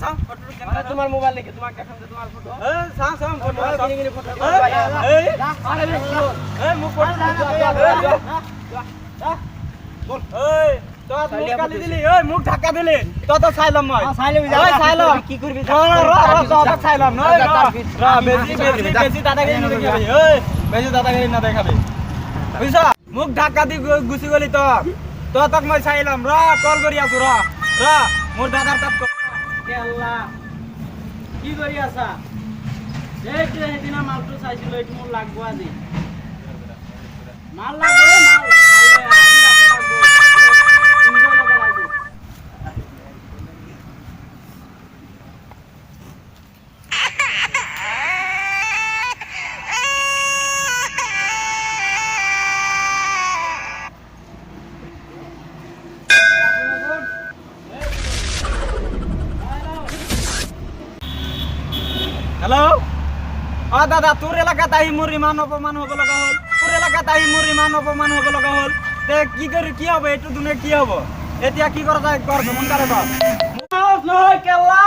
Sao photo আরে তোমার mobile নাকি তোমাকে দেখাম যে তোমার ফটো সাও ফটো কিনে ফটো আরে মুখ পড় বল তো মুখ গালি দিলি মুখ ধাক্কা দিলি তো ছাইলাম মই ছাইলাম কি করবি ছাইলাম বেশি দাদাগিরি না দেখাবি বেশি দাদাগিরি না দেখাবি বুঝছ মুখ ধাক্কা দি গুছি গলি তো তক মই ছাইলাম কল করি আছো মোর দাদার তাত কেলা কি কৰি আছা এইটো হেদিনা মালটো চাইছিল এইটো মোৰ লাগব আজি মাল লাগব মাল আজি ৰাতি লাগব ইনজয় লব লাগব হ্যালো দাদা তোর এলাকাত আহি মোর ইমান অপমান হব লগা হল তোর এলাকাত আহি মোর ইমান অপমান হব লগা হল তে কি করি কি হবে একটু দুনে কি হব এতিয়া কি করা যায় কর মন করে কর নহয় কেলা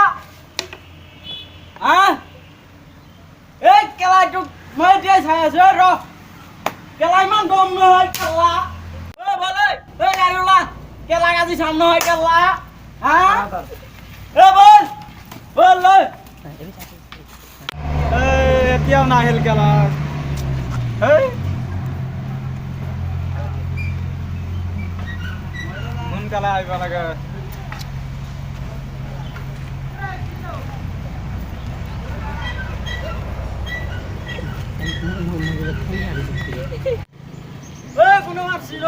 এই কেলা এইটো মই এতিয়া চাই আছো ৰ কেলা ইমান দম নহয় কেলা বলে গাড়ীওলা কেলা আজি চাম নহয় কেলা বল লৈ এতিয়াও নাহিল গেলা সোনকালে আহিব লাগে কোনো মারছিল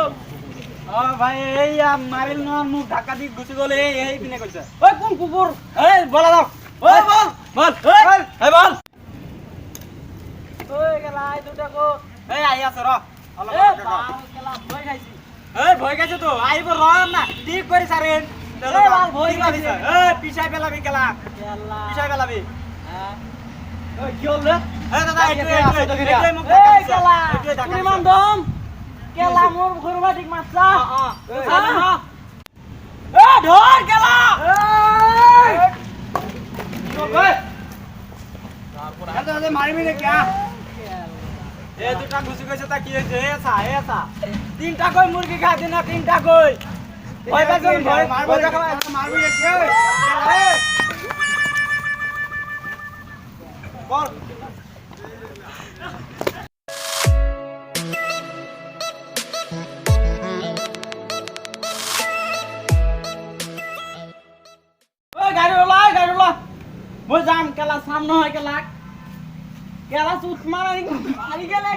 ভাই এই মারিল ন মুখ ধাক্কা দি গুছি গলে এই পিনে কইছে ওই কোন কুকুর এই বলা দাও ওই বল বল এই বল ওই গেলা আই দুটা কো এই আই আছে র এ বাল গেলা ভয় খাইছি এই ভয় গেছে তো আইব র না ঠিক করে সারেন এই বাল ভয় খাইছে এই পিছাই পেলাবি গেলা গেলা পিছাই পেলাবি ওই কি হল রে এই দাদা এই মুখ গেলা তুমি মান দম কেলা মোর ঘরবা ঠিক মারছা এ ধর কেলা এই মারিবি রে কিয়া এ দুটা ঘুষি গেছে তা কি হইছে এসা তিনটা কই মুরগি খাইছে না তিনটা কই ভয় পাইছ ভয় মারবি রে কি বল গাড়ি মই যাম কেলা সামনে হয় কেলা চুট মারি গেলে